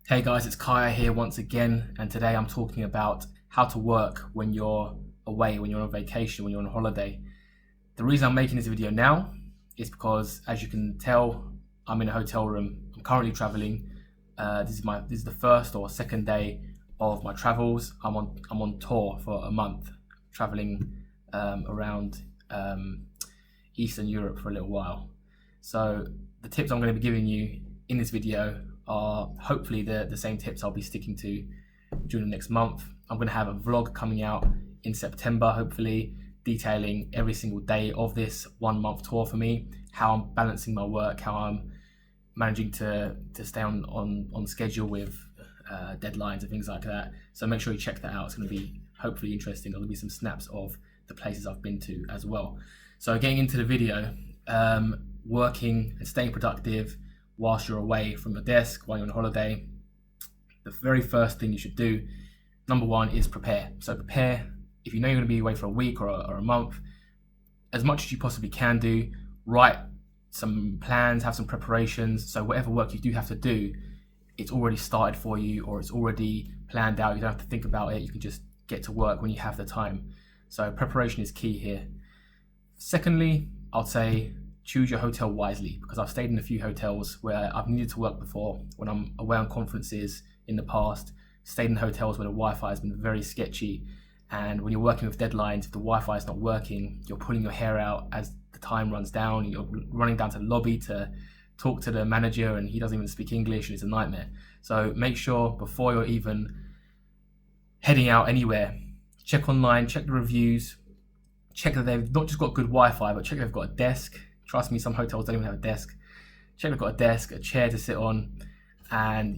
Hey guys, it's Kaya here once again, and today I'm talking about how to work when you're away, when you're on vacation, when you're on holiday. The reason I'm making this video now is because, as you can tell, I'm in a hotel room. I'm currently traveling. This is the first or second day of my travels. I'm on tour for a month, traveling around Eastern Europe for a little while. So the tips I'm going to be giving you in this video are hopefully the same tips I'll be sticking to during the next month. I'm going to have a vlog coming out in September, hopefully, detailing every single day of this 1 month tour for me, how I'm balancing my work, how I'm managing to stay on schedule with deadlines and things like that. So make sure you check that out. It's going to be hopefully interesting. There'll be some snaps of the places I've been to as well. So getting into the video, working and staying productive whilst you're away from your desk, while you're on holiday, the very first thing you should do, number one, is prepare. So prepare, if you know you're going to be away for a week or a month, as much as you possibly can do, write some plans, have some preparations, so whatever work you do have to do, it's already started for you, or it's already planned out. You don't have to think about it, you can just get to work when you have the time. So preparation is key here. Secondly, I'd say choose your hotel wisely, because I've stayed in a few hotels where I've needed to work before when I'm away on conferences in the past, stayed in hotels where the Wi-Fi has been very sketchy, and when you're working with deadlines, if the Wi-Fi is not working, you're pulling your hair out as the time runs down, you're running down to the lobby to talk to the manager and he doesn't even speak English and it's a nightmare. So make sure before you're even heading out anywhere, check online, check the reviews, check that they've not just got good Wi-Fi, but check they've got a desk. Trust me, some hotels don't even have a desk. Check they've got a desk, a chair to sit on, and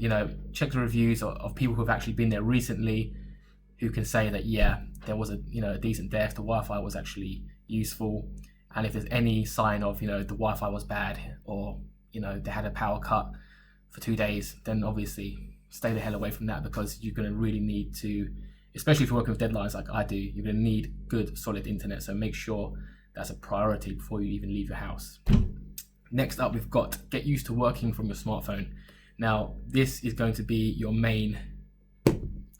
check the reviews of people who have actually been there recently, who can say that yeah, there was a decent desk, the Wi-Fi was actually useful, and if there's any sign of the Wi-Fi was bad, or they had a power cut for 2 days, then obviously stay the hell away from that, because you're going to really need to, especially if you're working with deadlines like I do, you're going to need good solid internet. So make sure that's a priority before you even leave your house. Next up, we've got get used to working from your smartphone. Now, this is going to be your main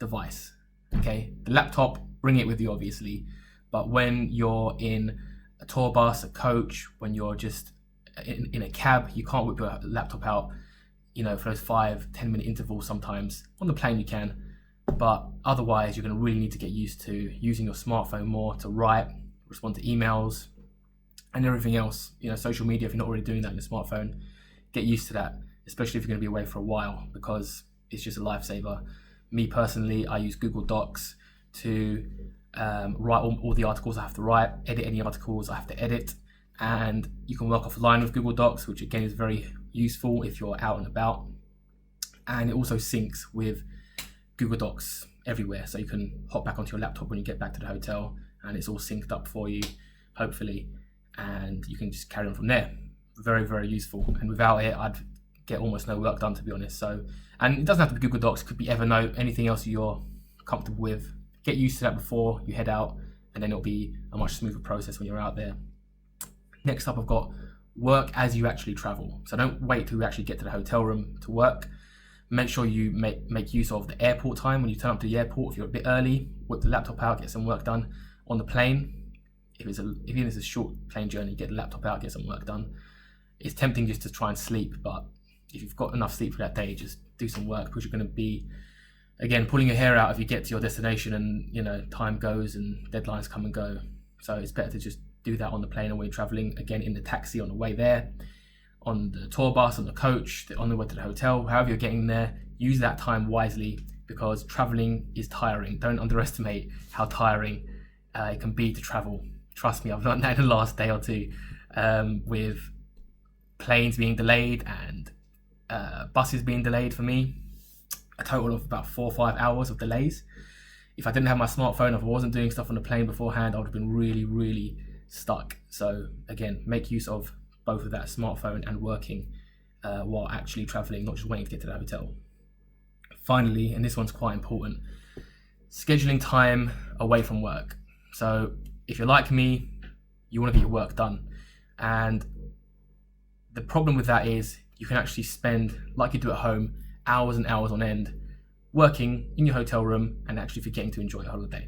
device, okay? The laptop, bring it with you, obviously, but when you're in a tour bus, a coach, when you're just in a cab, you can't whip your laptop out, for those 5-10 minute intervals sometimes. On the plane you can, but otherwise you're going to really need to get used to using your smartphone more to write, respond to emails, and everything else, social media. If you're not already doing that in your smartphone, get used to that, especially if you're going to be away for a while, because it's just a lifesaver. Me personally, I use Google Docs to write all the articles I have to write, edit any articles I have to edit, and you can work offline with Google Docs, which again is very useful if you're out and about, and it also syncs with Google Docs everywhere, so you can hop back onto your laptop when you get back to the hotel and it's all synced up for you, hopefully, and you can just carry on from there. Very, very useful, and without it I'd get almost no work done, to be honest. So, and it doesn't have to be Google Docs, it could be Evernote, anything else you're comfortable with. Get used to that before you head out, and then it'll be a much smoother process when you're out there. Next up, I've got work as you actually travel. So don't wait till you actually get to the hotel room to work. Make sure you make use of the airport time. When you turn up to the airport, if you're a bit early, whip the laptop out, get some work done. On the plane, even if it's a short plane journey, get the laptop out, get some work done. It's tempting just to try and sleep, but if you've got enough sleep for that day, just do some work, because you're going to be, again, pulling your hair out if you get to your destination and time goes and deadlines come and go. So it's better to just do that on the plane, or when you're traveling, again, in the taxi on the way there, on the tour bus, on the coach, on the way to the hotel, however you're getting there. Use that time wisely, because traveling is tiring. Don't underestimate how tiring it can be to travel. Trust me, I've learned that in the last day or two, with planes being delayed and buses being delayed. For me, a total of about 4 or 5 hours of delays. If I didn't have my smartphone, if I wasn't doing stuff on the plane beforehand, I would have been really, really stuck. So again, make use of both of that, smartphone and working while actually traveling, not just waiting to get to the hotel. Finally, and this one's quite important, scheduling time away from work. So if you're like me, you want to get your work done, and the problem with that is you can actually spend, like you do at home, hours and hours on end working in your hotel room and actually forgetting to enjoy your holiday.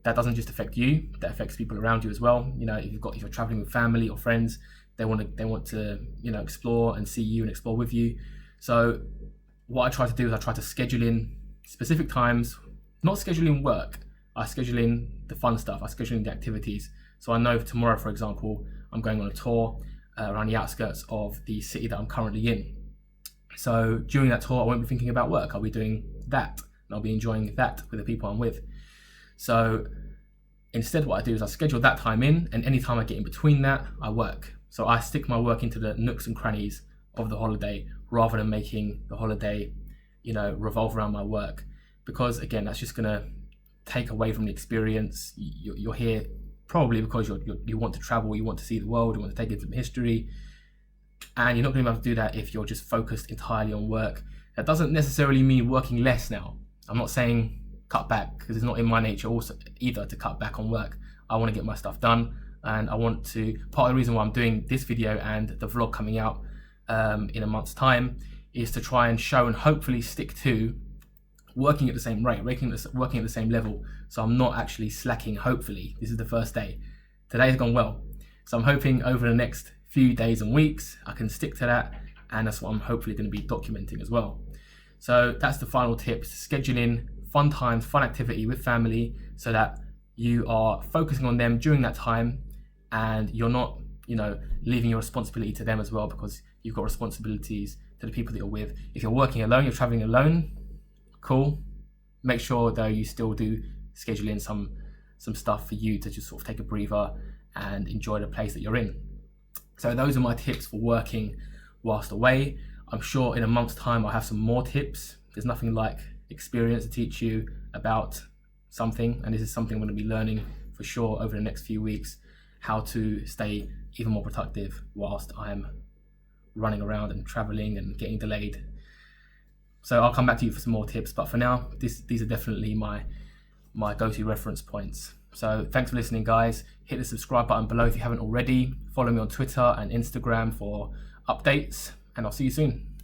That doesn't just affect you, that affects people around you as well. You know, if you're traveling with family or friends, they want to explore and see you and explore with you. So what I try to do is I try to schedule in specific times, not scheduling work. I schedule in the fun stuff. I schedule in the activities. So I know tomorrow, for example, I'm going on a tour around the outskirts of the city that I'm currently in. So during that tour, I won't be thinking about work. I'll be doing that, and I'll be enjoying that with the people I'm with. So instead, what I do is I schedule that time in, and any time I get in between that, I work. So I stick my work into the nooks and crannies of the holiday rather than making the holiday, revolve around my work. Because again, that's just gonna take away from the experience. You're here probably because you want to travel, you want to see the world, you want to take in some history, and you're not going to be able to do that if you're just focused entirely on work. That doesn't necessarily mean working less now. I'm not saying cut back, because it's not in my nature also either to cut back on work. I want to get my stuff done, and I want to, part of the reason why I'm doing this video and the vlog coming out in a month's time is to try and show and hopefully stick to working at the same rate, working at the same level. So I'm not actually slacking, hopefully. This is the first day. Today's gone well. So I'm hoping over the next few days and weeks, I can stick to that. And that's what I'm hopefully going to be documenting as well. So that's the final tip: scheduling fun times, fun activity with family so that you are focusing on them during that time and you're not, leaving your responsibility to them as well, because you've got responsibilities to the people that you're with. If you're working alone, you're traveling alone, cool. Make sure though you still do schedule in some stuff for you to just sort of take a breather and enjoy the place that you're in. So those are my tips for working whilst away. I'm sure in a month's time I'll have some more tips. There's nothing like experience to teach you about something, and this is something I'm going to be learning for sure over the next few weeks, how to stay even more productive whilst I'm running around and traveling and getting delayed. So I'll come back to you for some more tips, but for now, these are definitely my go-to reference points. So thanks for listening, guys. Hit the subscribe button below if you haven't already. Follow me on Twitter and Instagram for updates, and I'll see you soon.